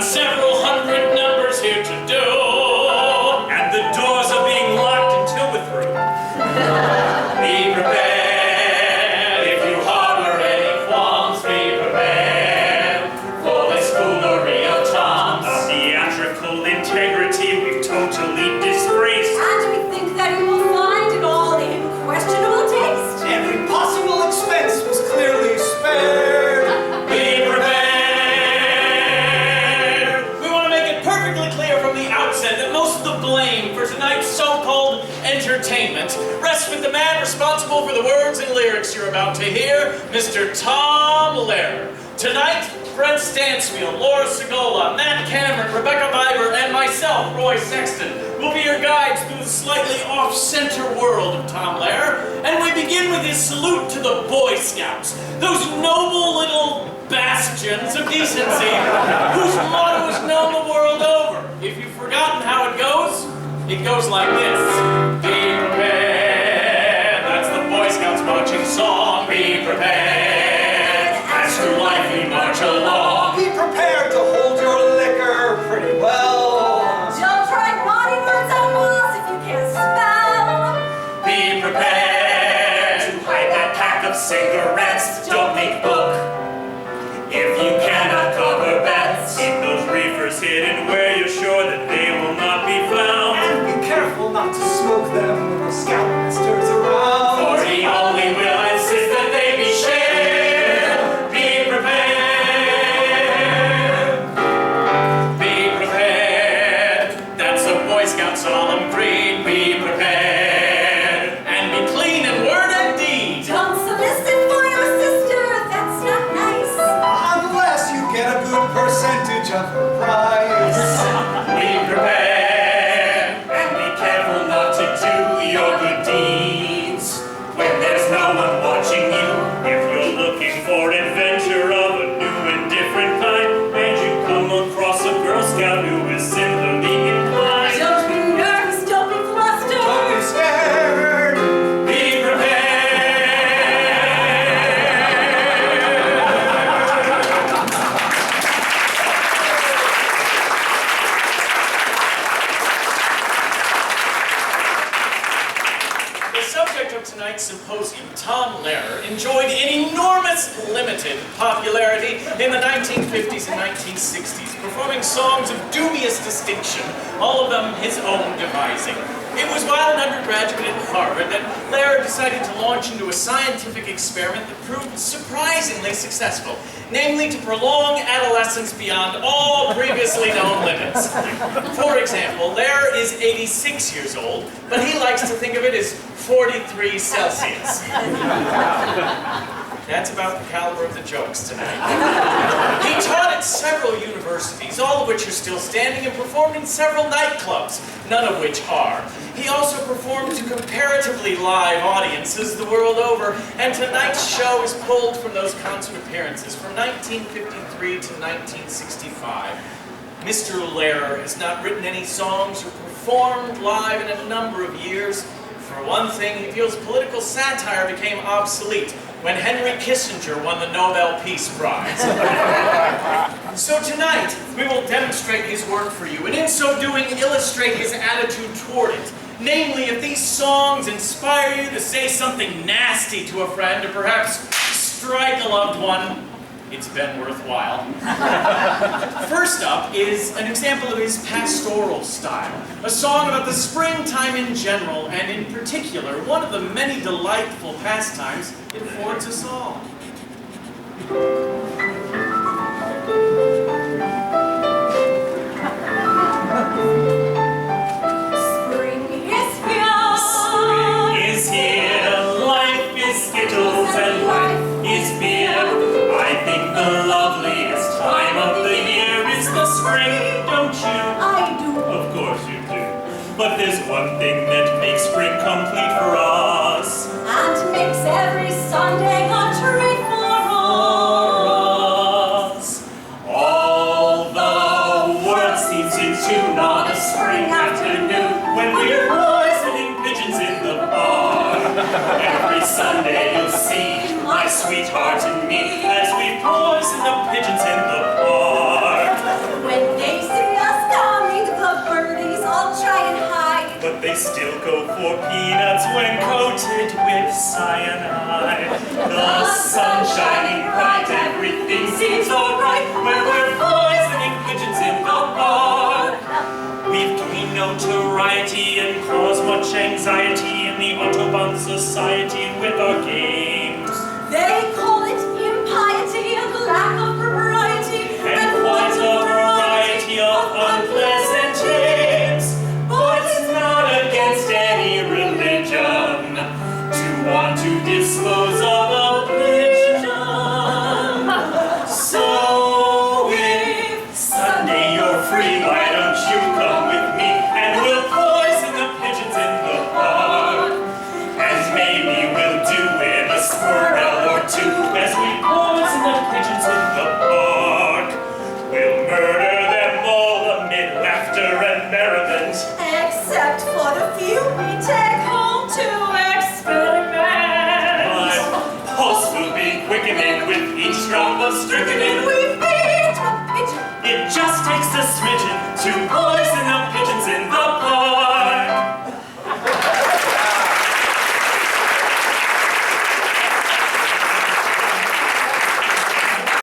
several hundred numbers here to do, and the doors are being locked until we're through. Be prepared if you harbor any qualms. Be prepared for this foolery of Tom's. Our theatrical integrity we've totally disgraced. And we think that you will find it all in questionable taste. Every possible expense was clearly spared. Be prepared. We want to make it perfectly clear from the outset that most of the blame for tonight's so-called entertainment rests with the man responsible for the words and lyrics you're about to hear, Mr. Tom Lehrer. Tonight, Brent Stansfield, Laura Segola, Matt Cameron, Rebecca Biber, and myself, Roy Sexton, will be your guides through the slightly off-center world of Tom Lehrer, and we begin with his salute to the Boy Scouts, those noble little bastions of decency whose motto is known the world over. If you've forgotten how it goes like this. Be prepared. That's the Boy Scouts marching song. Be prepared. As through life we march along. Be prepared to hold your liquor pretty well. Don't try naughty words on walls if you can't spell. Be prepared to hide that pack of cigarettes. Don't make book if you cannot cover bets. Keep those reefers hidden where you're sure that they will not be found. And be careful not to smoke them when the scoutmaster's around. For he only will insist that they be shared. Be prepared. Be prepared. That's a Boy Scout solemn creed. Be prepared. And be clean in word and deed. Don't solicit for your sister, that's not nice. Unless you get a good percentage of her price. Be prepared. And be careful not to do your good deeds when there's no one watching you. If you're looking for adventure of a new and different kind, and you come across a Girl Scout who is similarly inclined, Don't be nervous, don't be flustered. Don't be scared. be The subject of tonight's symposium, Tom Lehrer, enjoyed an enormous limited popularity in the 1950s and 1960s, performing songs of dubious distinction, all of them his own devising. It was while an undergraduate at Harvard that Lehrer decided to launch into a scientific experiment that proved surprisingly successful, namely to prolong adolescence beyond all previously known limits. For example, Lehrer is 86 years old, but he likes to think of it as 43 Celsius. That's about the caliber of the jokes tonight. He taught at several universities, all of which are still standing, and performed in several nightclubs, none of which are. He also performed to comparatively live audiences the world over, and tonight's show is pulled from those concert appearances from 1953 to 1965. Mr. Lehrer has not written any songs or performed live in a number of years. For one thing, he feels political satire became obsolete when Henry Kissinger won the Nobel Peace Prize. So tonight, we will demonstrate his work for you, and in so doing, illustrate his attitude toward it. Namely, if these songs inspire you to say something nasty to a friend, or perhaps strike a loved one, it's been worthwhile. First up is an example of his pastoral style, a song about the springtime in general, and in particular, one of the many delightful pastimes it affords us all. Spring is here. Spring is here, life is skittles, and life is beer. I think the loveliest time of the year is the spring, don't you? I do. Of course you do. But there's one thing that makes spring complete for us. And makes every Sunday a treat for us. All the world seems in tune on a spring afternoon when we're poisoning pigeons in the park. Every Sunday you'll see my sweetheart and me as we poison the pigeons in the park. When they still go for peanuts when coated with cyanide. The sun shining bright, everything seems alright when we're poisoning pigeons in the park. We've gained notoriety and caused much anxiety in the Autobahn society with our games. They call it impiety and lack of propriety, And quite a variety of unpleasant names. But it's not against any religion to want to dispose of a pigeon. So if Sunday you're free, why don't you come with me and we'll poison the pigeons in the park? And maybe we'll do it a squirrel or two as we poison the pigeons in the park. We'll murder them all amid laughter and merriment. except for the few we take home to experiment. My pulse will be quickening with each drop of strychnine. We beat a pigeon. It just takes a smidgen to